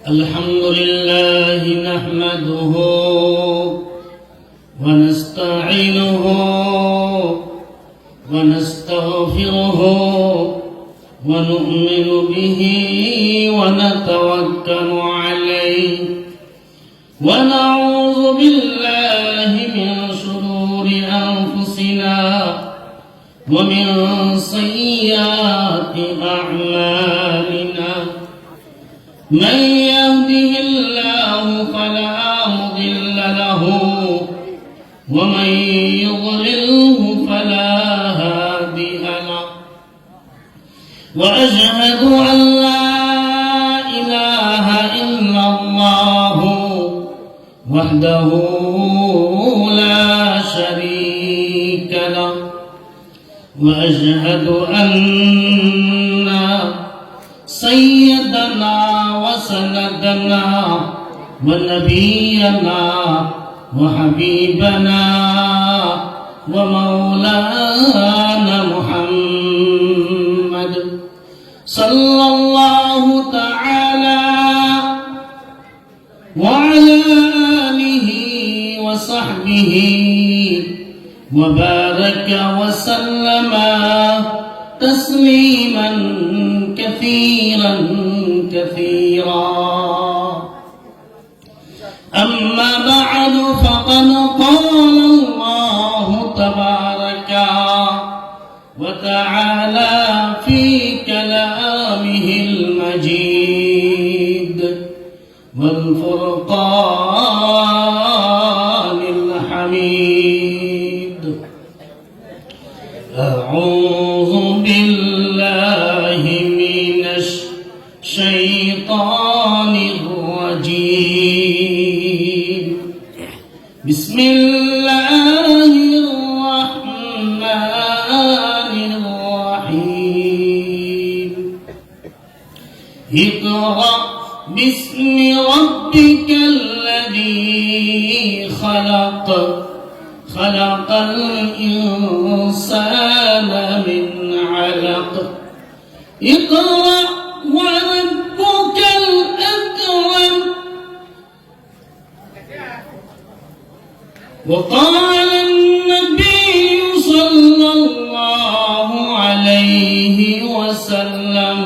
الحمد لله نحمده ونستعينه ونستغفره ونؤمن به ونتوكل عليه ونعوذ بالله من شرور أنفسنا ومن سيئات أعمالنا من يهده الله فلا مضل له ومن يضلله فلا هادي له وأشهد أن لا إله إلا الله وحده لا شريك له وأشهد أن سيدنا وسندنا ونبينا وحبيبنا ومولانا محمد صلى الله تعالى وعلى آله وصحبه وبارك وسلم تسليما كثيرا أما بعد فقد قال الله تبارك وتعالى في كلامه المجيد والفرقان الحميد أعوذ بالله من الشيطان الرجيم بسم الله الرحمن الرحيم اقرأ باسم ربك الذي خلق خلق الإنسان من علق اقرأ وربك الأكرم وقال النبي صلى الله عليه وسلم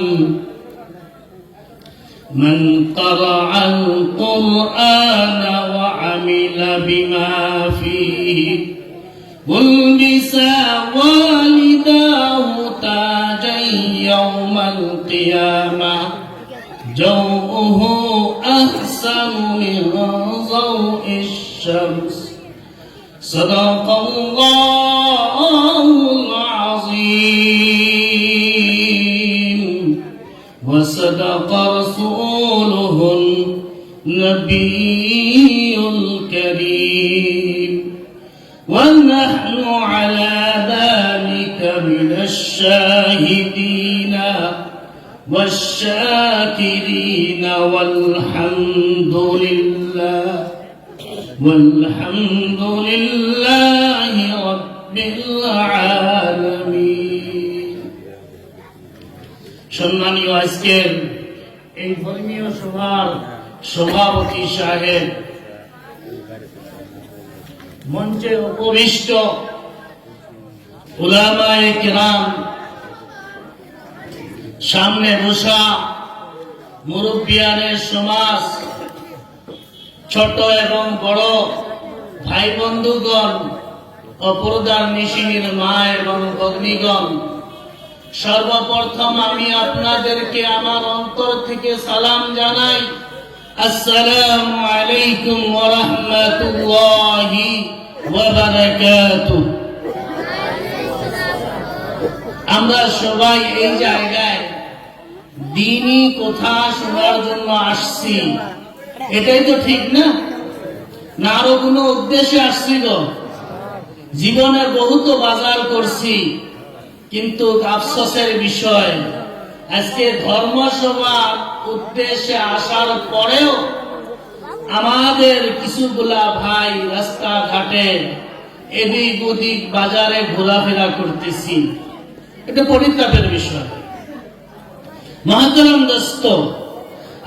من قرأ القرآن وعمل بما فيه ولبس والداه تاجا يوم القيامة جوءه أحسن من ضوء الشمس صدق الله العظيم وصدق رسوله النبي الكريم ونحن على ذلك من الشاهدين والشاكرين والحمد لله رب العالمين সম্মানীয় আজকের এই ধর্মীয় সভার সভাপতি সাহেব, মঞ্চে উপবিষ্ট উলামায়ে কিরাম, সামনে বসা মুরব্বিয়ানের সমাজ, ছোট এবং বড় ভাই বন্ধুগণ, অপরদার নিশিনীর মা এবং ভগ্নীগণ, সর্বপ্রথম আমি আপনাদেরকে আমার অন্তর থেকে সালাম জানাই। আসসালামু আলাইকুম ওয়া রাহমাতুল্লাহি ওয়া বারাকাতুহু। আমরা সবাই এই জায়গায় দ্বীনি কথা শোনার জন্য আসছি, এটাই তো ঠিক না? না আরো কোনো উদ্দেশ্যে আসছিল? জীবনের বহুত বাজার করছি, কিন্তু আফসোসের বিষয় আজকে ধর্মসভার উদ্দেশ্যে আসার পরেও আমাদের কিছুগুলা ভাই রাস্তাঘাটে এদিক ওদিক বাজারে ঘোরাফেরা করতেছি, এটা পরিতাপের বিষয়। মহাতারাম দোস্ত,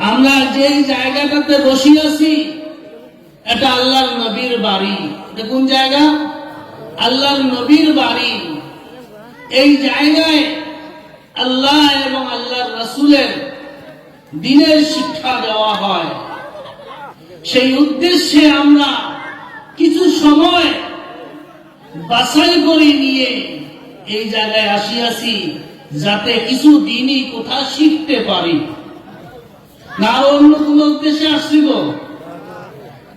আমরা যেই জায়গাটাতে বসে আছি এটা আল্লাহর নবীর বাড়ি। এটা কোন জায়গা? আল্লাহর নবীর বাড়ি। এই জায়গায় আল্লাহ এবং আল্লাহর রাসূলের দ্বীনের শিক্ষা দেওয়া হয়। সেই উদ্দেশ্যে আমরা কিছু সময় বাছাই করে নিয়ে এই জায়গায় আসিয়াছি, যাতে কিছু দ্বীনি কথা শিখতে পারি। না অন্য কোন উদ্দেশ্যে আসছিল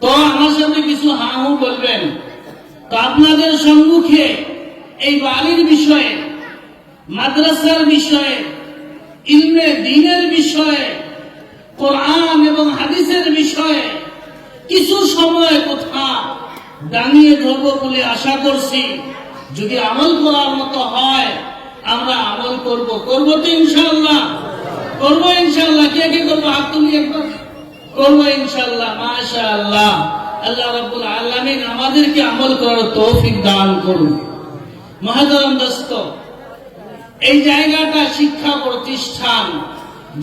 তো আমার সাথে কিছু হা হু বলবেন। তো আপনাদের সম্মুখে এই বাড়ির বিষয়ে, মাদ্রাসার বিষয়ে, ইলমে দ্বীনের বিষয়ে, কোরআন এবং হাদিসের বিষয়ে কিছু সময় কথা দাঁড়িয়ে ধরবো বলে আশা করছি। যদি আমল করার মতো হয় আমরা আমল করব। করবো তো ইনশাআল্লাহ? করবো ইনশাআল্লাহ। কে কে করবো? হাত তুলি একবার। করবো ইনশাআল্লাহ। মাশাআল্লাহ। আল্লাহ রাব্বুল আলামিন আমাদেরকে আমল করার তৌফিক দান করুন। মহতরম দোস্ত, এই জায়গাটা শিক্ষা প্রতিষ্ঠান,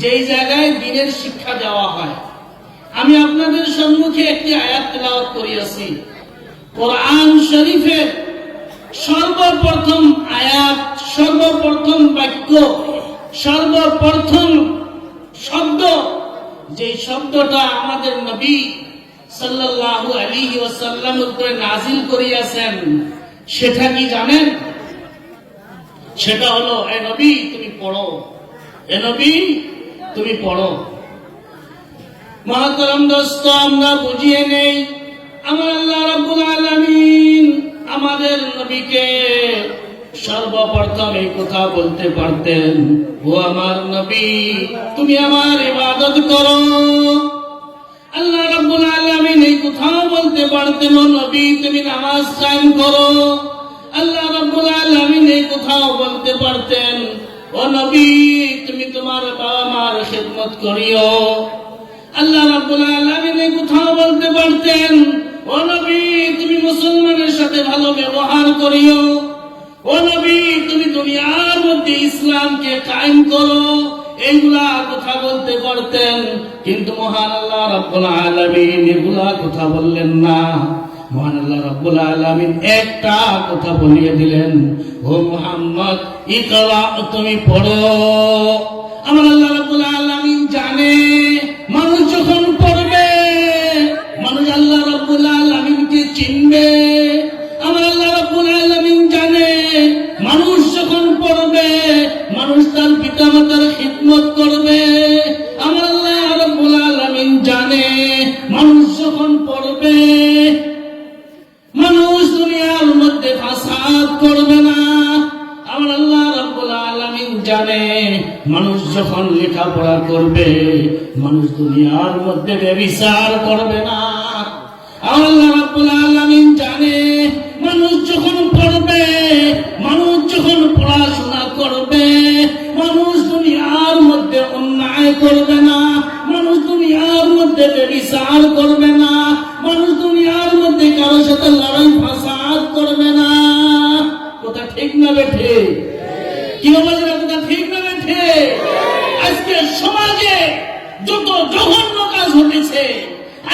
যেই জায়গায় দ্বীনের শিক্ষা দেওয়া হয়। আমি আপনাদের সম্মুখে একটি আয়াত তেলাওয়াত করিয়াছি। কোরআন শরীফের সর্বপ্রথম আয়াত, সর্বপ্রথম বাক্য, সর্বপ্রথম শব্দ, যে শব্দটা আমাদের নবী সাল্লাল্লাহু আলাইহি ওয়াসাল্লামের উপরে নাযিল করিয়াছেন, সেটা কি জানেন? সেটা হলো, এ নবী তুমি পড়ো, এ নবী তুমি পড়ো। মহতরম দোস্ত, আমরা বুঝিয়ে নেই আমার আল্লাহ রাব্বুল আলামিন আমাদের নবীকে সর্বপ্রথম এই কথা বলতে পারতেন, ও আমার নবী তুমি আমার ইবাদত করো। আল্লাহ রাব্বুল আলামিন এই কথাও বলতে পারতেন, ও নবী তুমি নামাজ কায়েম করো। আল্লাহ রাব্বুল আলামিন এই কথাও বলতে পারতেন, ও নবী তুমি তোমার বাবা মার খিদমত করিও। আল্লাহ রাব্বুল আলামিন এই কথাও বলতে পারতেন, ও নবী তুমি মুসলমানের সাথে ভালো ব্যবহার করিও। ও নবী তুমি দুনিয়ার মধ্যে ইসলামকে কায়েম করো। এইগুলা কথা বলতে পারতেন, কিন্তু মহান আল্লাহ রাব্বুল আলামিন এগুলা কথা বললেন না। মহান আল্লাহ রাব্বুল আলামিন একটা কথা বলিয়ে দিলেন, ও মুহাম্মদ ইকরা, তুমি পড়ো। আমার আল্লাহ রাব্বুল আলামিন জানে মানুষ যখন পড়বে মানুষ আল্লাহ রাব্বুল আলামিনকে চিনবে। আমার আল্লাহ রাব্বুল আলামিন জানে মানুষ যখন পড়বে মানুষ তার পিতামাতার খিদমত করবে। আমার আল্লাহ রাব্বুল আলামিন জানে মানুষ যখন পড়বে মানুষ দুনিয়ার মধ্যে ফাসাদ করবে না। আমার আল্লাহ রাব্বুল আলামিন জানে মানুষ যখন লেখাপড়া করবে মানুষ দুনিয়ার মধ্যে ব্যভিচার করবে না। আমার আল্লাহ রাব্বুল আলামিন জানে মানুষ যখন পড়বে, মানুষ যখন পড়াশোনা করবে মানুষ দুনিয়ার মধ্যে অন্যায় করবে না, মানুষ দুনিয়ার মধ্যে ব্যভিচার করবে না, মানুষ দুনিয়ার মধ্যে কারোর সাথে লড়াই ফাসাদ করবে না। কথা ঠিক না বেঠে? কি বলছে? কথা ঠিক না বেঠে? আজকে সমাজে যত জঘন্য কাজ হতেছে,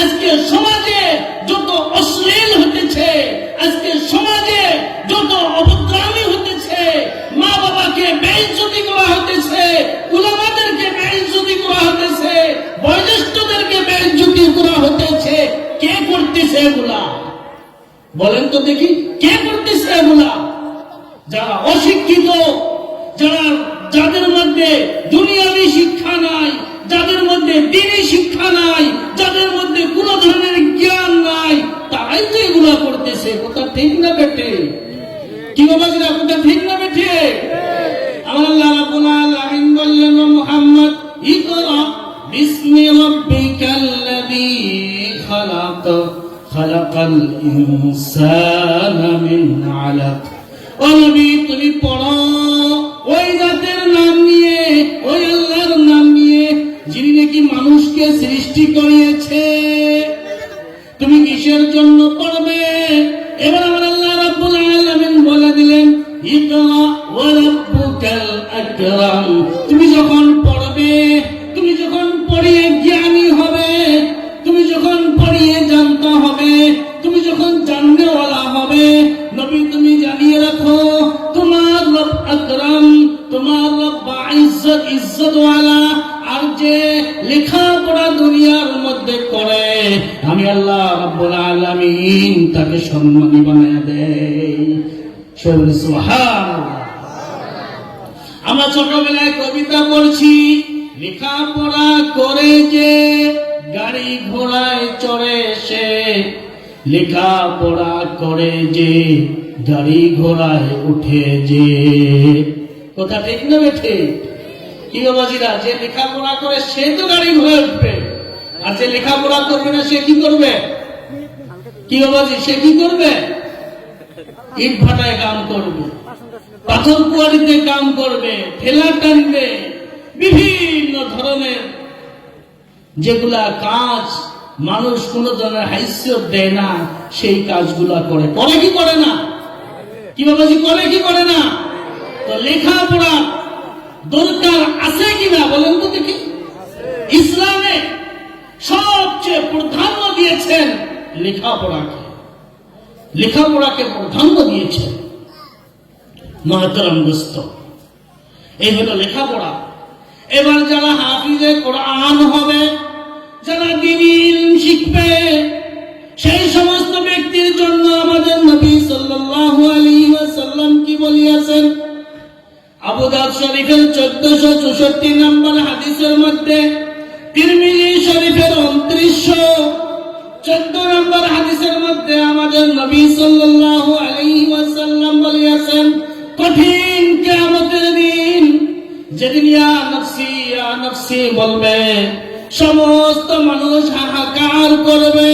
আজকে সমাজে যত অশ্লীল হতেছে, আজকে সমাজে যত অভদ্রামি হতেছে, মা বাবাকে বেইজ্জতি করা হতেছে, উলামাদেরকে বেইজ্জতি করা হতেছে, বয়োজ্যেষ্ঠদেরকে বেইজ্জতি করা হতেছে, কে করতেছে এগুলা? বলেন তো দেখি, কে করতেছে এগুলা? যারা অশিক্ষিত, যাদের মধ্যে দুনিয়াবী শিক্ষা নাই, যাদের মধ্যে দ্বীনি শিক্ষা নাই, যাদের মধ্যে কোন ধরনের জ্ঞান নাই, তারাই তো এগুলা করতেছে। কথা ঠিক না বেঠে? কি বাবাজিরা, কথা ঠিক না বেঠে? আমার আল্লাহ রাব্বুল আলামিন বললেন, মুহাম্মদ ইকরা বিসমি রাব্বিকাল্লাযী খালাক খালাকাল ইনসানা মিন আলাক। ও নবী তুমি পড়ো ওই জাতের নাম নিয়ে, ওই আল্লাহর নাম নিয়ে যিনি নাকি মানুষকে সৃষ্টি করিয়েছে। তুমি কিসের জন্য পড়বে? এবার আমার আল্লাহ রাব্বুল আলামিন বলে দিলেন, ইকরা ওয়া রাব্বুকাল আকরাম। তুমি যখন পড়বে, তুমি যখন পড়িয়ে জ্ঞান ইজ্জতওয়ালা আর যে লেখাপড়া দুনিয়ার মধ্যে করে আমি আল্লাহ রাব্বুল আলামিন তাকে সম্মানী বানায় দেই। সুবহানাল্লাহ। আমরা ছোটবেলায় কবিতা পড়ছি, লেখাপড়া করে যে গাড়ি ঘোড়ায় চড়ে সে, লেখাপড়া করে যে গাড়ি ঘোড়ায় উঠে যে। কথা ঠিক না বেঠে? কি বাবাজিরা, যে লেখাপড়া করে সে তো গাড়ি ঘোড়ায় উঠবে, আর যে লেখাপড়া করবে না সে কি করবে? কি বাবাজি, সে কি করবে? ইট ভাটায় কাম করবে, পাথর কুয়ারিতে কাম করবে, ঠেলা টানবে, বিভিন্ন ধরনের যেগুলা কাজ মানুষ কোন ধরনের হাইসিয়ত দেয় না সেই কাজগুলা করে। করে কি করে না? কি বাবাজি, করে কি করে না? তো লেখাপড়া দরকার আছে কিনা বলেন তো দেখি। ইসলামে সবচেয়ে প্রাধান্য দিয়েছেন লেখাপড়াকে, লেখাপড়াকে প্রাধান্য দিয়েছেন। মহতরম দোস্ত, এই হলো লেখাপড়া। এবার যারা হাফিজে কোরআন হবে, যারা দ্বীনি ইলম শিখবে, সেই সমস্ত ব্যক্তির জন্য আমাদের নবী সাল্লাল্লাহু আলাইহি ওয়াসাল্লাম কি বলিয়াছেন? আবু দাউদ শরীফের 1464 নম্বর হাদিসের মধ্যে, তিরমিজি শরীফের 2914 নম্বর হাদিসের মধ্যে আমাদের নবী সাল্লাল্লাহু আলাইহি ওয়াসাল্লাম বলিয়াছেন, কঠিন কিয়ামতের দিন যেদিন ইয়া নফসি বলবে, সমস্ত মানুষ হাহাকার করবে,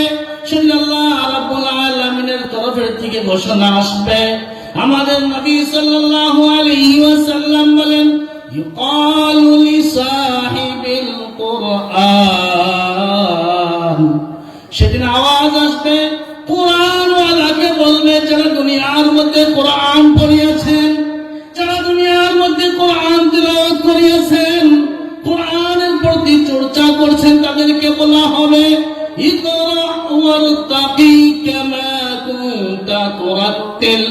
সেদিন আল্লাহ রাব্বুল আলামিনের তরফের থেকে ঘোষণা আসবে। আমাদের নবী সাল্লাল্লাহু আলাইহি ওয়াসাল্লাম বলেন, ইউকালু লিসাহিবিল কুরআন, সেদিন আওয়াজ আসবে কোরআন ওয়ালাকে বলবে, যারা দুনিয়ার মধ্যে কোরআন পড়িয়েছেন, যারা দুনিয়ার মধ্যে কোরআন তিলাওয়াত করিয়েছেন, কোরআনের প্রতি চর্চা করছেন, তাদেরকে বলা হবে, ইকরা ওয়ারতাকি কামা কুনতা তুরাত্তিল,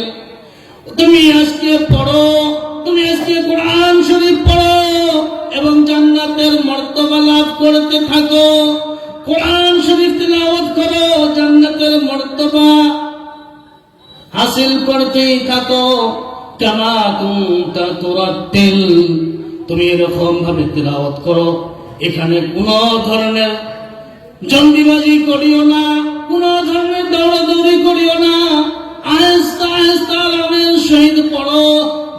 তুমি আজকে পড়ো, তুমি আজকে কোরআন শরীফ পড়ো এবং জান্নাতের মর্তবা লাভ করতে থাকো। কোরআন শরীফ তিলাওয়াত করো, জান্নাতের মর্তবা হাসিল করতেই থাকো। কামা কুনতা তুরাত্তিল, তুমি এরকম ভাবে তিলাওয়াত করো। এখানে কোন ধরনের জঙ্গিবাজি করিও না, কোন ধরনের দৌড়াদৌড়ি করিও না, আস্তে আস্তে আরামের সহিত পড়ো।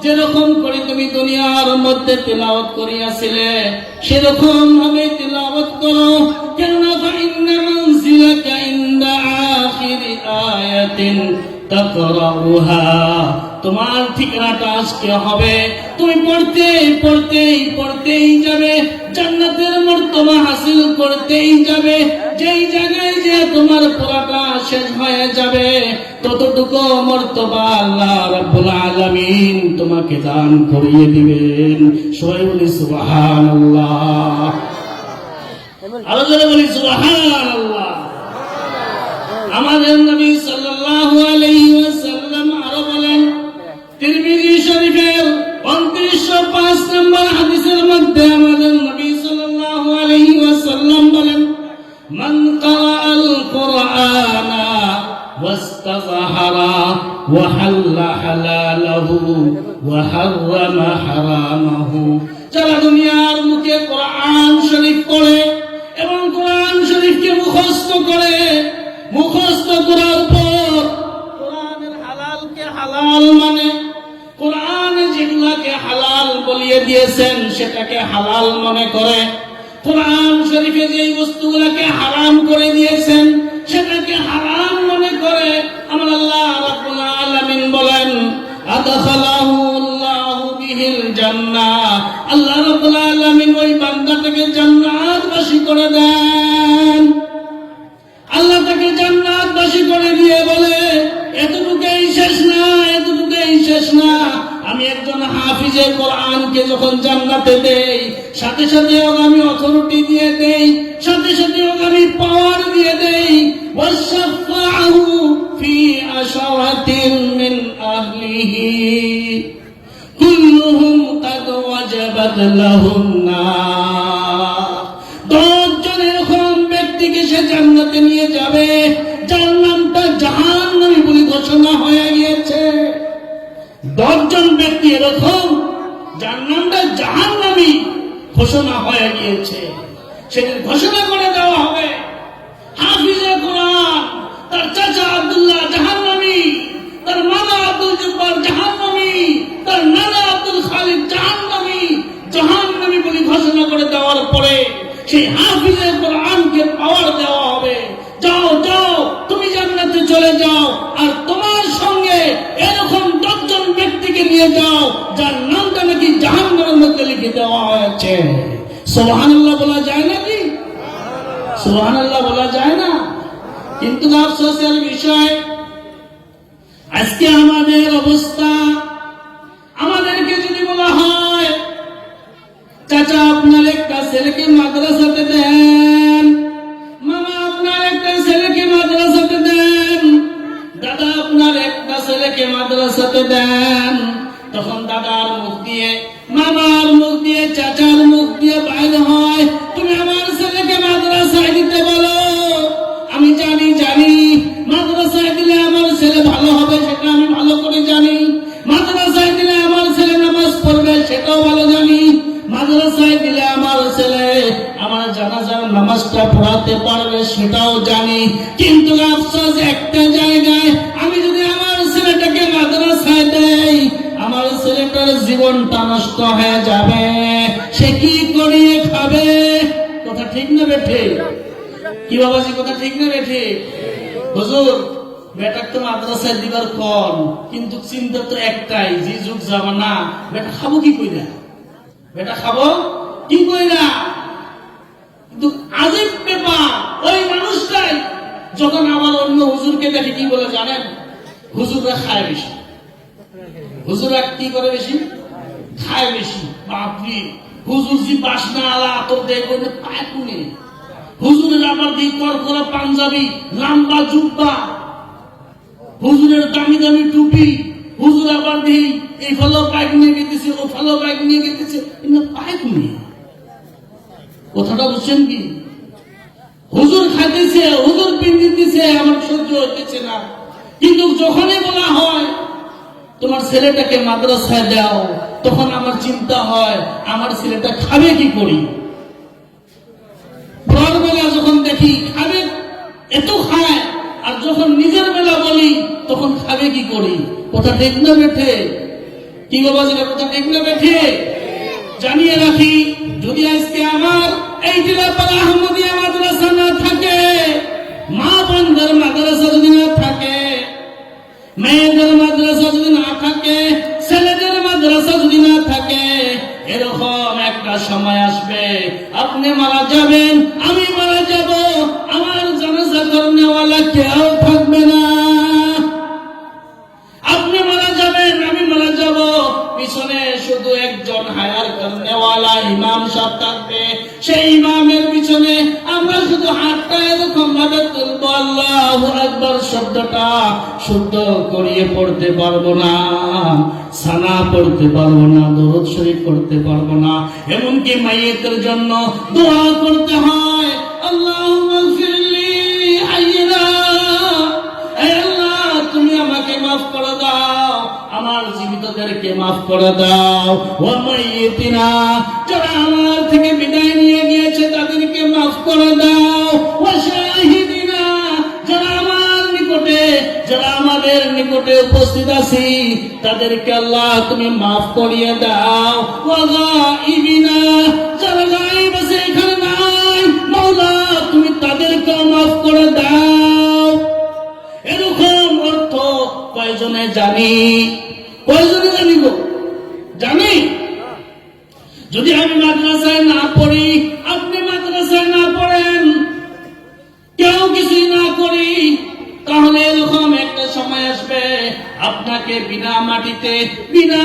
যেরকম করে তুমি দুনিয়ার মধ্যে তিলাওয়াত করিয়াছিলে সেরকম ভাবে তিলাওয়াত করো। কেননা ফাইন্না মানজিলাকা ইনদা আখিরি আয়াতিন তাকরাউহা, তোমার ঠিকানাটা আজকে হবে, তুমি পড়তেই যাবে, জান্নাতের মর্তবা হাসিল করতেই যাবে। যেই জায়গায় যে তোমার পড়াটা শেষ হয়ে যাবে, ততটুকু মর্তবা আল্লাহ রাব্বুল আলামিন তোমাকে দান করিয়ে দিবেন। সবাই বলি সুবহানাল্লাহ, আরো জোরে বলি সুবহানাল্লাহ। আমাদের নবী সাল্লাল্লাহু আলাইহি ওয়াসাল্লাম আরো বলেন, তিরমিজি শরীফের 2905 নম্বর হাদিসের মধ্যে আমাদের নবী সাল্লাল্লাহু আলাইহি ওয়াসাল্লাম বলেন, মান ক্বারাআল কুরআনা ওয়াস্তাযহারা ওয়া হাল্লা হালালাহু ওয়া হাররামা হারামাহু, যারা দুনিয়ার মুখে কোরআন শরীফ পড়ে এবং কোরআন শরীফকে মুখস্থ করে, মুখস্থ করার পর কোরআনের হালালকে হালাল মানে, কোরআনে যেগুলাকে হালাল বলিয়ে দিয়েছেন সেটাকে হালাল মনে করে, কোরআন শরীফে যেই বস্তুগুলোকে হারাম করে দিয়েছেন সেটাকে হারাম মনে করে। আমার আল্লাহ রাব্বুল আলামিন বলেন, আদখালাহুল্লাহু বিহিল জান্নাহ, আল্লাহ রাব্বুল আলামিন ওই বান্দাটাকে জান্নাতবাসী করে দেন। আল্লাহ তাকে জান্নাতবাসী করে দিয়ে বলে, এতটুকুই শেষ না, এতটুকুই শেষ না, আমি একজন হাফিজে কোরআনকে যখন জান্নাতে দেই, সাথে সাথে আমি অথরিটি দিয়ে দেই, সাথে সাথে আমি পাওয়ার দিয়ে দেই। ওয়াশফাহু ফি আশরাতিন মিন আহলিহি কুল্লুহুম কাদ ওয়াজাবাত লাহুন নার। 10 জন এরকম ব্যক্তিকে সে জান্নাতে নিয়ে যাবে যার নামটা জাহান্নামী বলে ঘোষণা হয়ে গিয়েছে। 10 জন ব্যক্তি এরকম যার নামটা জাহান্নামী ঘোষণা হয়ে গিয়েছে, সেদিন ঘোষণা করে দেওয়া হবে হাফিজে কোরআন, তার চাচা আব্দুল্লাহ জাহান্নামী, তার মামা আব্দুল জব্বার জাহান্নামী, তার নানা আব্দুল খালিদ জাহান্নামী। জাহান্নামী বলে ঘোষণা করে দেওয়ার পরে সেই হাফিজে কোরআনকে পাওয়ার দেওয়া হবে, যাও যাও তুমি জান্নাতে চলে যাও, আর তোমার সঙ্গে এরকম 10 জন ব্যক্তিকে নিয়ে যাও যার নামটা নাকি জাহান্নামের মধ্যে লিখে দেওয়া হয়েছে। সুবহানাল্লাহ বলা যায় নাকি? সুবহানাল্লাহ বলা যায় না? কিন্তু আফসোসের বিষয়, আজকে আমাদের অবস্থা, আমাদেরকে যদি বলা হয় চাচা আপনার একটা ছেলেকে মাদ্রাসাতে দেন, মামা আপনার একটা ছেলেকে মাদ্রাসাতে দেন, দাদা আপনার একটা ছেলেকে মাদ্রাসাতে দেন, তখন দাদার মুখ দিয়ে, মামার মুখ দিয়ে, চাচার মুখ দিয়ে বাইরে হয়, তুমি আমার ছেলেকে মাদ্রাসায় দিতে বলো। আমি জানি মাদ্রাসায় দিলে আমার ছেলে ভালো হবে, সেটা আমি ভালো করে জানি। মাদ্রাসায় দিলে আমার ছেলে নামাজ পড়বে, সেটাও ভালো জানি। মাদ্রাসায় দিলে আমার ছেলে আমার জানাজার নামাজটা পড়াতে পারবে, সেটাও জানি। কিন্তু আফসোস একটা জায়গায়, আমি যদি আমার ছেলেটাকে মাদ্রাসায় দেই, আমার ছেলেটার জীবনটা নষ্ট হয়ে যাবে, সে কি করিয়ে খাবে? কথা ঠিক না বেঠে? কি বাবাজি, কথা ঠিক না বেঠে? হুজুর বেটা তো মাদ্রাসায় দিবার কম, কিন্তু চিন্তা তো একটাই, যে যুগ জামানা, বেটা খাবো কি কইরা? বেটা খাবো কি কইরা? কিন্তু আজীব ব্যাপার, ওই মানুষটাই যখন আমার অন্য হুজুরকে দেখে কি বলে জানেন? হুজুররা খায় বেশি। হুজুররা কি করে বেশি? খায় বেশি। বাপরি, হুজুর জি বাসনা আলা আতর দেয় বলে পায় কুনে। হুজুরের আবার দিই করকরা পাঞ্জাবি, লম্বা জুব্বা, হুজুরের দামি দামি টুপি, হুজুর আবার দিই এই ফলো বাইক নিয়ে গেতেছে, ও ফলো বাইক নিয়ে গেতেছে, কিন্তু পায় কুনে। কথাটা বুঝছেন কি? হুজুর খাইতেছে, হুজুর পিন্দিতেছে, আমার সহ্য হইতেছে না। কিন্তু যখনই বলা হয় তোমার ছেলেটাকে মাদ্রাসায় দাও, তখন আমার চিন্তা হয় আমার ছেলেটা খাবে কি করি। ভোরবেলা যখন দেখি খাবে, এত খায়, আর যখন নিজের বেলা বলি তখন খাবে কি করি। কথা ঠিক না বেঠে? কি বাবা, কথা ঠিক না বেঠে? জানিয়ে রাখি, যদি আজকে আমার এই জেলাপাড়া আহমদিয়া মাদ্রাসা না থাকে, মা বোনদের মাদ্রাসা যদি না থাকে, মেয়েদের মাদ্রাসা যদি না থাকে, ছেলেদের মাদ্রাসা যদি না থাকে, এরকম একটা সময় আসবে আপনি মারা যাবেন, আমি মারা যাব, আমার জানাজা করনেওয়ালা কেউ থাকবে না। আপনি মারা যাবেন, আমি মারা যাব, পিছনে শুধু একজন হায়ার করনেওয়ালা ইমাম সাহেব থাকবে। সেই ইমামের পিছনে আমরা শুধু হাতটা এরকম ভাবে তুলবো, আল্লাহু আকবার শব্দটা শুদ্ধ করিয়ে পড়তে পারবো না, সানা পড়তে পারবো না, দরুদ শরীফ পড়তে পারবো না। এমনকি মাইয়েতের জন্য দোয়া করতে হয়, আল্লাহুম্মা গফিরলি হাইয়িনা, হে আল্লাহ তুমি আমাকে মাফ করে দাও, আমার জীবিতদেরকে মাফ করে দাও। ওয়া মাইয়িতিনা, যারা আমার থেকে বিদায় নিয়ে গিয়েছে তাদেরকে মাফ করে দাও। ওয়া শাহিদিনা, যারা আমার নিকটে, যারা আমাদের নিকটে উপস্থিত আছি তাদেরকে আল্লাহ তুমি মাফ করিয়ে দাও। ওয়া গায়িবিনা, যারা গায়েব আছে এখানে নাই, মাওলা তুমি তাদেরকে মাফ করে দাও। এরকম অর্থ কয়জনে জানি? কয়জনে জানিব? জানি। যদি আমি মাদ্রাসায় না পড়ি, আপনি মাদ্রাসায় না পড়েন, কেউ কিছুই না করি, তাহলে এরকম একটা সময় আসবে আপনাকে বিনা মাটিতে, বিনা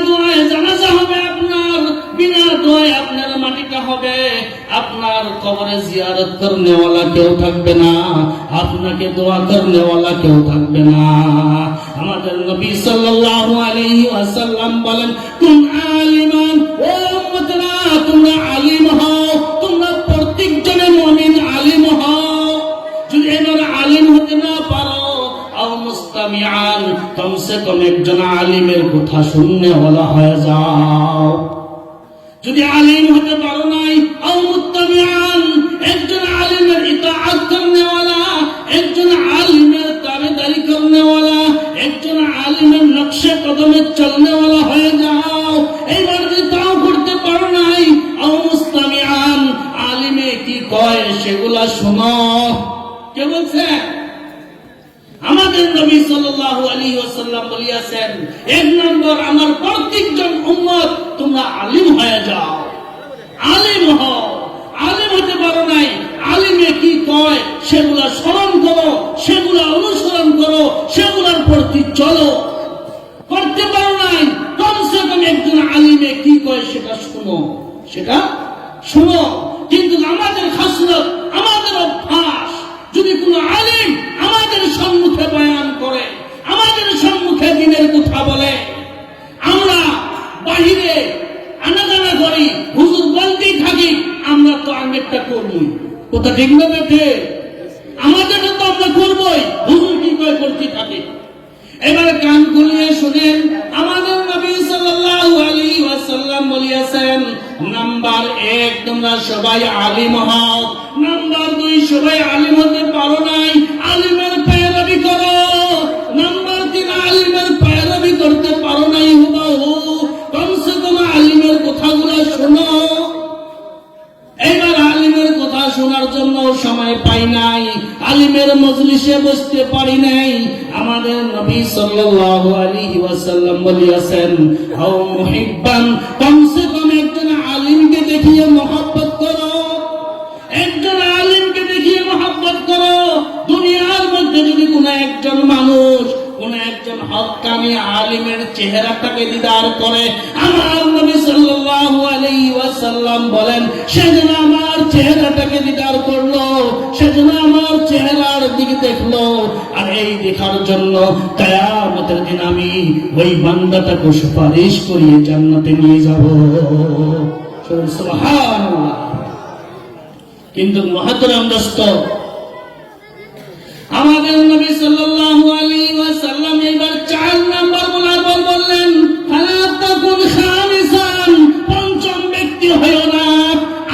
দোয়ায় জানাজা হবে আপনার, বিনা দোয়ায় আপনার মাটিটা হবে, আপনার কবরে জিয়ারত করনেওয়ালা কেউ থাকবে না, আপনাকে দোয়া করনেওয়ালা কেউ থাকবে না। আমাদের নবী সাল্লাল্লাহু আলাইহি ওয়াসাল্লাম বলেন, কুন আলিমান, ও উম্মতরা তোমরা আলিম হও, তোমরা প্রত্যেকজনে মুমিন আলিম হও। যদি এবার আলিম হতে না পারো, আও মুস্তামিআন, কমসে কম একজন আলিমের কথা শুননেওয়ালা হয়ে যাও। যদি আলিম হতে পারো নাই, আও মুত্তাবিআন, একজন আলিমের ইতাআত করনেওয়ালা, একজন আলিমের তাবেদারি করনেওয়ালা, একজন আলিমের নকশে কদমে চলনেওয়ালা হয়ে যাও। এইবার যদি তাও করতে পারো নাই, আও মুস্তামিআন, আলিমে কি কয় সেগুলা শোনো। কে বলছে? আমাদের নবী সাল্লাল্লাহু আলাইহি ওয়াসাল্লাম বলিয়াছেন, এক নম্বর, আমার প্রত্যেকজন উম্মত তোমরা আলিম হয়ে যাও, আলিম হও। আলিম হতে পারো নাই, আলিমে কি কয় সেগুলা স্মরণ করো, সেগুলা অনুসরণ করো, সেগুলার প্রতি চলো। করতে পারো নাই, কমসে কম একজন আলিমে কি কয় সেটা শুনো, সেটা শুনো। কিন্তু আমাদের খাসলত, আমাদের অভ্যাস, যদি কোনো আলিম আমাদের সম্মুখে বয়ান করে, আমাদের সম্মুখে দিনের কথা বলে, আমরা বাহিরে আনাগানা করি, হুজুর বলতেই থাকি, আমরা তো আগেরটা করবই। কথা ঠিক না বেঠে? আমাদেরটা তো আমরা করবই, হুজুর কি কয় করতে থাকি। এবার কান খুলিয়ে শুনেন, আমাদের নবী সাল্লাল্লাহু আলাইহি ওয়াসাল্লাম বলিয়াছেন, নাম্বার 1, তোমরা সবাই আলিম হও। নাম্বার 2, সবাই আলিম হতে পারো নাই, আলিমের পেয়ারবি করো। নাম্বার 3, আলিমের পেয়ারবি করতে পারো নাই হুবাহু, কমসে কম আলিমের কথাগুলো শোনো। এবার আলিমের কথা শোনার জন্য সময় পাই নাই, আলিমের মজলিসে বসতে পারি নাই। আমাদের নবী সাল্লাল্লাহু আলাইহি ওয়াসাল্লাম বলিয়াছেন, আও মুহিব্বান, কমসে কম একজন আলিমকে দেখিয়ে মহব্বত করো, একজন আলিমকে দেখিয়ে মহব্বত করো। দুনিয়ার মধ্যে যদি কোনো একজন মানুষ, কোন একজন হক্কানি আলিমের চেহারাটাকে দিদার করে, আমার নবী সাল্লাল্লাহু আলাইহি ওয়াসাল্লাম বলেন, সেজন্য আমার চেহারাটাকে দিদার করলো, সেজন্য আমার চেহারার দিকে দেখলো। আর এই দেখার জন্য কিয়ামতের দিন আমি ওই বান্দাটাকে সুপারিশ করিয়ে জান্নাতে নিয়ে যাব। সুবহানাল্লাহ। কিন্তু মুহতারাম দোস্ত, আমাদের নবী সাল্লাল্লাহু আলাইহি ওয়াসাল্লাম এবার 4 নাম্বার বলার পর বললেন, ফালা তাকুন খামিসান, পঞ্চম ব্যক্তি হয়ো না।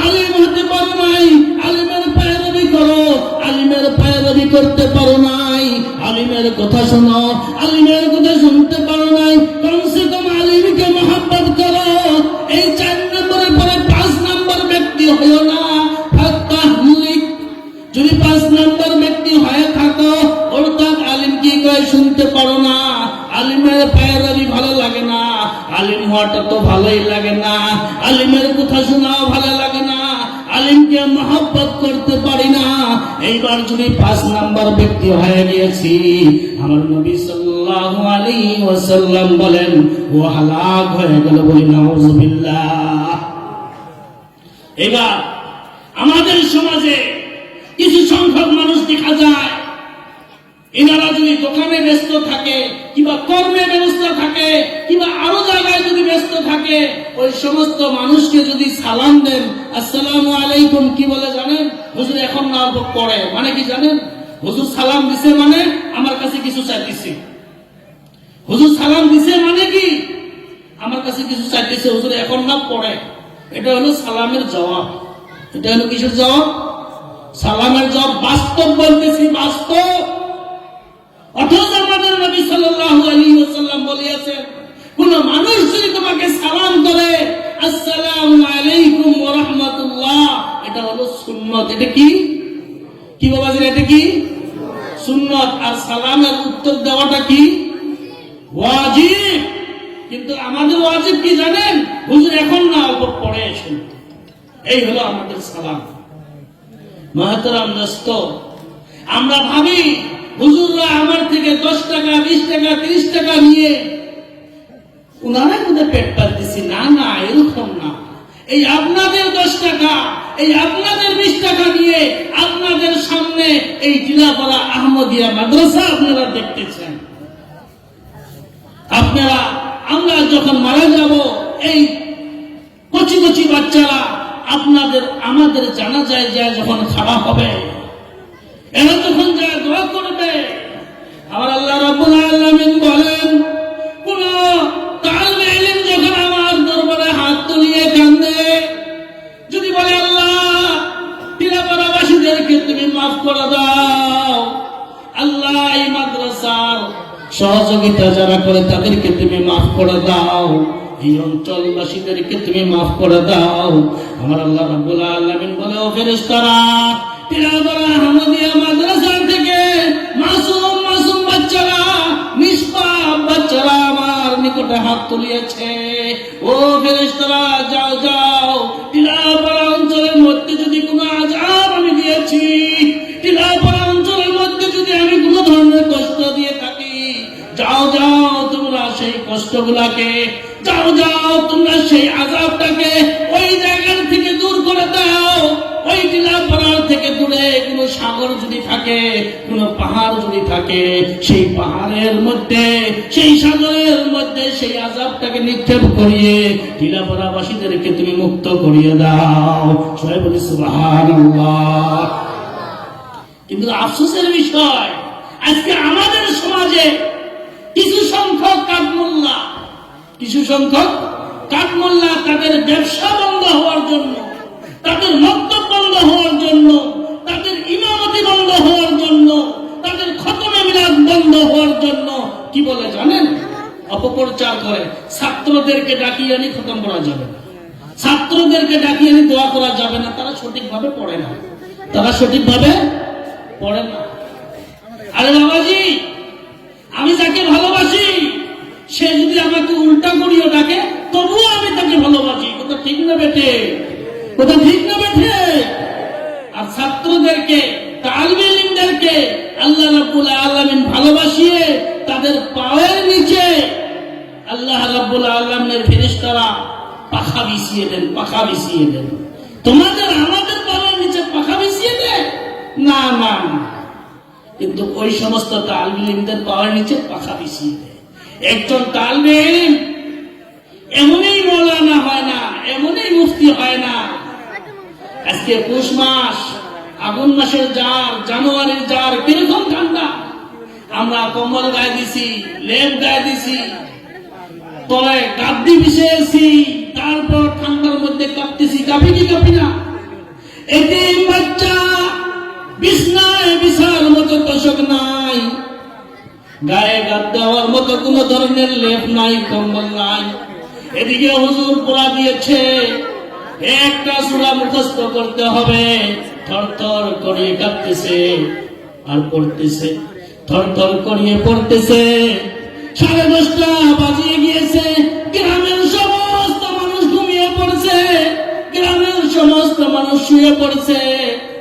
আলিম হতে পারো নাই, আলিমের পেয়ারবি করো, আলিমের পেয়ারবি করতে পারো নাই, আলিমের কথা শোনো, আলিমের কথা শুনতে পারো নাই, কমসে কম আলিমকে মহব্বত করো। এই 4 নম্বরের পরে 5 নাম্বার ব্যক্তি হয়ো না। যদি 5 নাম্বার ব্যক্তি হয়ে থাকো, অর্থাৎ আলিম কি কয় শুনতে পারো না, আলিমের পেয়ারবি ভালো লাগে না, আলিম হওয়াটা তো ভালোই লাগে না, আলিমের কথা শোনাও ভালো লাগে না, আলিমকে মহব্বত করতে পারি না। এইবার যদি 5 নাম্বার ব্যক্তি হয়ে গিয়েছি, আমার নবী সাল্লাল্লাহু আলাইহি ওয়াসাল্লাম বলেন, ও হালাক হয়ে গেল, বলি নাউযুবিল্লাহ। এবার আমাদের সমাজে কিছু সংখ্যক মানুষ দেখা যায়, এনারা যদি দোকানে ব্যস্ত থাকে, কিংবা কর্মে ব্যস্ত থাকে, কিংবা আরো জায়গায় যদি ব্যস্ত থাকে, ওই সমস্ত মানুষকে যদি সালাম দেন, আসসালামু আলাইকুম, কি বলে জানেন? হুজুর এখন না পড়ে, মানে কি জানেন? হুজুর সালাম দিছে মানে আমার কাছে কিছু চাইতেছে। হুজুর সালাম দিছে মানে কি? আমার কাছে কিছু চাইতেছে, হুজুর এখন না পড়ে। এটা হলো সালামের জবাব। এটা হলো কিসের জবাব? সালামের জবাব। বাস্তব বলতেছি, বাস্তব। অথচ আমাদের নবী সাল্লাল্লাহু আলাইহি ওয়াসাল্লাম বলেছেন, কোন মানুষ যদি তোমাকে সালাম করে, আসসালামু আলাইকুম ওয়া রাহমাতুল্লাহ, এটা হলো সুন্নাত। এটা কি কি বাবাজি? এটা কি সুন্নাত। আর সালামের উত্তর দেওয়াটা কি ওয়াজিব। কিন্তু আমাদের ওয়াজিব কি জানেন? হুজুর এখন না, অল্প পরে আসুন। এই হলো আমাদের সালাম। মুহতারাম দোস্ত, আমরা ভাবি হুজুররা আমার থেকে 10 টাকা, 20 টাকা, 30 টাকা নিয়ে উনারা কোথায় পেট পালতেছি। না না, এরকম না। এই আপনাদের 10 টাকা, এই আপনাদের 20 টাকা নিয়ে আপনাদের সামনে এই টিলাপাড়া আহমদিয়া মাদ্রাসা আপনারা দেখতেছেন। আপনারা আমরা যখন মারা যাব, এই কচি কচি বাচ্চারা আপনাদের আমাদের জানাজায় যায় যখন খাওয়া হবে, এরা তখন যায় দোয়া করবে। আমার আল্লাহ রাব্বুল আলামিন বলেন, কোন তালিবে ইলম যখন আমার দরবারে হাত তুলিয়ে কান্দে, যদি বলে আল্লাহ টিলাপাড়াবাসীদেরকে তুমি মাফ করে দাও, আল্লাহ এই মাদ্রাসার সহযোগিতা যারা করে তাদেরকে তুমি মাফ করে দাও, এই অঞ্চলবাসীদেরকে তুমি মাফ করে দাও। আমার আল্লাহ রাব্বুল আলামিন বলে, ও ফেরেশতারা, টিলাপাড়া আহমদিয়া মাদ্রাসা থেকে মাসুম মাসুম বাচ্চারা, নিষ্পাপ বাচ্চারা আমার নিকটে হাত তুলিয়েছে। ও ফেরেশতারা, যাও যাও, টিলাপাড়া অঞ্চলের মধ্যে যদি কোনো আযাব আমি দিয়েছি, টিলাপাড়া অঞ্চলের মধ্যে যদি আমি কোনো ধরনের কষ্ট দিয়ে থাকি, যাও যাও তোমরা সেই কষ্টগুলাকে, যাও যাও তোমরা সেই আযাবটাকে ওই জায়গা থেকে দূর করে দাও। ওই টিলাপাড়ার থেকে দূরে কোনো সাগর যদি থাকে, কোনো পাহাড় যদি থাকে, সেই পাহাড়ের মধ্যে, সেই সাগরের মধ্যে সেই আযাবটাকে নিক্ষেপ করিয়ে টিলাপাড়াবাসীদেরকে তুমি মুক্ত করিয়ে দাও। সবাই বলি সুবহানাল্লাহ। কিন্তু আফসোসের বিষয়, আজকে আমাদের সমাজে কিছু সংখ্যক কাঠমোল্লা তাদের ব্যবসা বন্ধ হওয়ার জন্য, তাদের মক্তব বন্ধ হওয়ার জন্য, তাদের ইমামতি বন্ধ হওয়ার জন্য, তাদের খতমে মিলাদ বন্ধ হওয়ার জন্য কি বলে জানেন? অপপ্রচার করে। ছাত্রদেরকে ডাকিয়ে আনি খতম করা যাবে না, ছাত্রদেরকে ডাকিয়ে আনি দোয়া করা যাবে না, তারা সঠিকভাবে পড়ে না, আরে বাবাজি, আমি যাকে ভালোবাসি সে যদি আমাকে উল্টা করিও ডাকে, তবুও আমি তাকে ভালোবাসি। কথা ঠিক না বেঠে? আর ছাত্রদেরকে, তালিবে ইলমদেরকে আল্লাহ রাব্বুল আলামিন ভালোবাসিয়ে তাদের পায়ের নিচে আল্লাহ রাব্বুল আলামিনের ফেরেশতারা পাখা বিছিয়ে দেন। তোমাদের আমাদের পায়ের নিচে পাখা বিছিয়ে দেয় না, কিন্তু ওই সমস্ত তালিবে ইলমদের পায়ের নিচে পাখা বিছিয়ে দেয়। একজন তালিবে ইলম এমনই মৌলানা হয় না, এমনই মুফতি হয় না। আজকে পৌষ মাস, আগুন মাসের জার, জানুয়ারির জার, কিরকম ঠান্ডা, আমরা কম্বল গায়ে দিছি, লেপ গায়ে দিছি, তলায় গাদ্দি বিছিয়েছি, তারপর ঠান্ডার মধ্যে কাঁপতেছি। কাঁপি না? এতিম বাচ্চা বিছনায় বিছার মতো তোষক নাই, গায়ে গাদ দেওয়ার মতো কোন ধরনের লেপ নাই, কম্বল নাই। এদিকে হুজুর পড়া দিয়েছে, একটা সূরা মুখস্থ করতে হবে, থরথর করে কাঁপতেছে আর পড়তেছে, থরথর করিয়ে পড়তেছে। 10:30 বাজিয়ে গিয়েছে, গ্রামের সমস্ত মানুষ ঘুমিয়ে পড়ছে, গ্রামের সমস্ত মানুষ শুয়ে পড়ছে।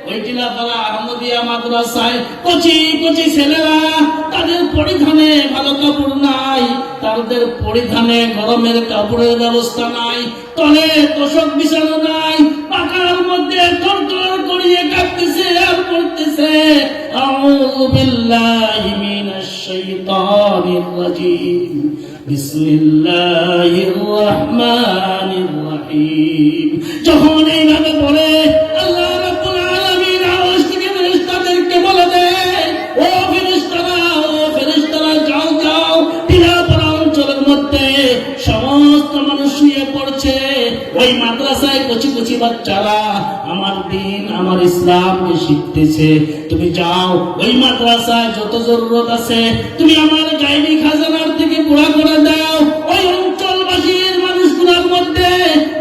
ওই টিলাপাড়া আহমদিয়া মাদ্রাসায় কচি কচি ছেলেরা, তাদের পরিধানে ভালো কাপড় নাই, তাদের পরিধানে গরমের কাপড়ের ব্যবস্থা নাই, তলে তোষক বিছানো নাই, পাকার মধ্যে থরথর করিয়ে কাঁপতেছে আর পড়তেছে, আউযু বিল্লাহি মিনাশ শাইতানির রাজীম, বিসমিল্লাহির রহমানির রহিম। যখন এইভাবে বলে, আল্লাহ রাব্বুল আলামিন আওয়াজ থেকে ফেরেশতাদেরকে বলে দেয়, ও ফেরেশতারা যাও যাও, টিলাপাড়া অঞ্চলের মধ্যে সমস্ত মানুষ শুয়ে পড়ছে। ওই মাদ্রাসায় কচি কচি বাচ্চারা আমার দ্বীন, আমার ইসলামকে শিখতেছে। তুমি যাও, ওই মাদ্রাসায় যত জরুরত আছে তুমি আমার গায়বী খাজানার থেকে পুরা করে দাও। ওই অঞ্চলবাসীর মানুষগুলোর মধ্যে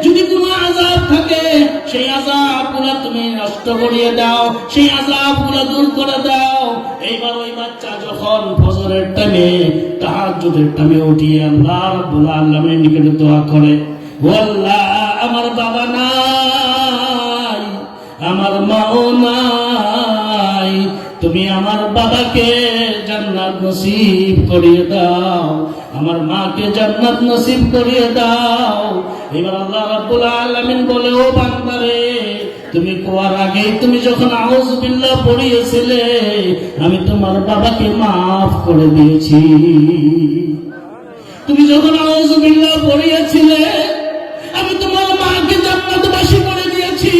যদি কোনো আযাব থাকে, সেই আযাবগুলো তুমি নষ্ট করিয়ে দাও, সেই আযাবগুলো দূর করে দাও। এইবার ওই বাচ্চা যখন ফজরের টাইমে, তাহাজ্জুদের টাইমে উঠিয়ে আল্লাহ রাব্বুল আলামিনের নিকটে দোয়া করে, ও আল্লাহ, আমার বাবা নাই, আমার মাও নাই, তুমি আমার বাবাকে জান্নাত নসিব করিয়ে দাও, আমার মাকে জান্নাত নসিব করিয়ে দাও। এবার আল্লাহ রাব্বুল আলামিন বলে, ও বান্দারে, তুমি কোয়ার আগে তুমি যখন আউযু বিল্লাহ পড়িয়েছিলে, আমি তোমার বাবাকে মাফ করে দিয়েছি। তুমি যখন আউযু বিল্লাহ পড়িয়েছিলে, আমি তোমার মাকে জান্নাতবাসী করে দিয়েছি।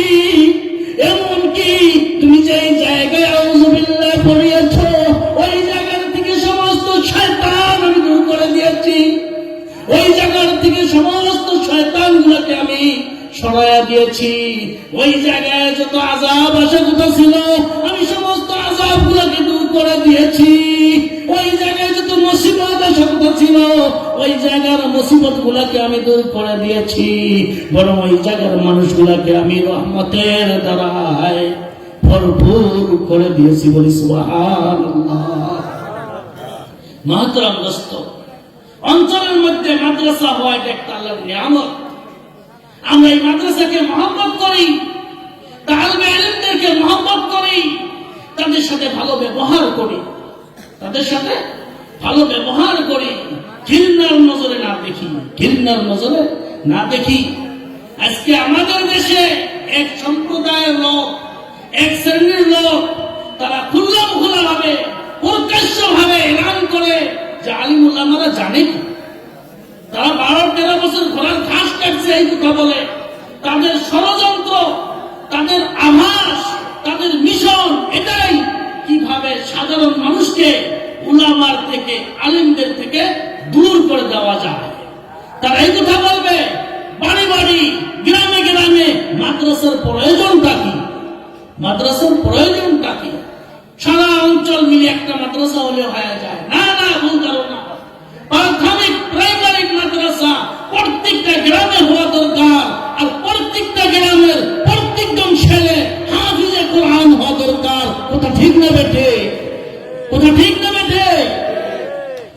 এমনকি তুমি যেই জায়গায় আউযু বিল্লাহ পড়িয়েছো, ওই জায়গা থেকে সমস্ত শয়তান আমি দূর করে দিয়েছি। ওই জায়গার থেকে সমস্ত শয়তানগুলোকে আমি সরাইয়া দিয়েছি। ওই জায়গায় যত আযাব আসার কথা ছিল, আমি সমস্ত আযাবগুলোকে দূর করে দিয়েছি। ওই জায়গায় যত মুসিবত আসার কথা ছিল, ওই জায়গার মুসিবতগুলোকে আমি দূর করে দিয়েছি। বরং ওই জায়গার মানুষগুলোকে আমি রহমতের দ্বারায় ভরপুর করে দিয়েছি। বলি সুবহানাল্লাহ। মাহতারাম দোস্ত, অঞ্চলের মধ্যে মাদ্রাসা হওয়া এটা একটা আল্লাহর নিয়ামত। আমরা এই মাদ্রাসাকে মহব্বত করি, তালিবে ইলমদেরকে মহব্বত করি, তাদের সাথে ভালো ব্যবহার করি, তাদের সাথে ভালো ব্যবহার করি, ঘৃণার নজরে না দেখি, ঘৃণার নজরে না দেখি। আজকে আমাদের দেশে এক সম্প্রদায়ের লোক, এক শ্রেণীর লোক, তারা খোলাভাবে প্রকাশ্যভাবে এলান করে যে আলিম উলামারা জানে কি, তারা 12-13 বছর ঘোড়ার ঘাস কাটছে এই কথা বলে। তাদের ষড়যন্ত্র, তাদের আভাস, তাদের মিশন এটাই কিভাবে সাধারণ মানুষকে উলামার থেকে, আলিমদের থেকে দূর করে দেওয়া যায়। তারা এই কথা বলবে বাড়ি বাড়ি, গ্রামে গ্রামে মাদ্রাসার প্রয়োজনটা কি, মাদ্রাসার প্রয়োজনটা কি। সারা অঞ্চল মিলে একটা মাদ্রাসা হলে হয়ে যায়। না না, ভুল ধারণা। প্রাথমিক প্রাইমারি মাদ্রাসা প্রত্যেকটা গ্রামে হওয়া দরকার, আর প্রত্যেকটা গ্রামের প্রত্যেকজন ছেলে হাফিজে কোরআন হওয়া দরকার। কথা ঠিক না বেটে? কথা ঠিক না বেটে?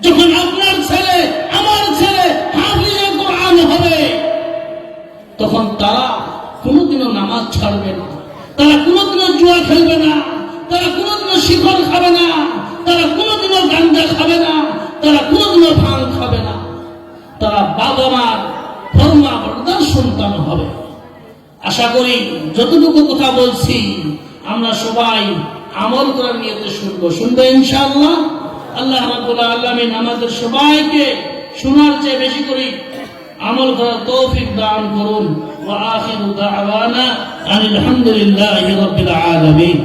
যখন আপনার ছেলে, আমার ছেলে হাফিজে কোরআন হবে, তখন তারা কোনোদিনও নামাজ ছাড়বে না, তারা কোনোদিনও জুয়া খেলবে না, তারা কোনোদিনও শিকড় খাবে না, তারা কোনোদিনও গাঞ্জা খাবে না, তারা কোনোদিনও ভাঙ খাবে না। তারা বাবা মার ফরমাবরদার সন্তান হবে। আশা করি যতটুকু কথা বলছি আমরা সবাই আমল করার নিয়তে শুনবো ইনশাআল্লাহ। আল্লাহ রাব্বুল আলামিন আমাদের সবাইকে শোনার চেয়ে বেশি করে আমল করার তৌফিক দান করুন। ওয়া আখিরু দাওয়ানা আনিল হামদুলিল্লাহি রাব্বিল আলামিন।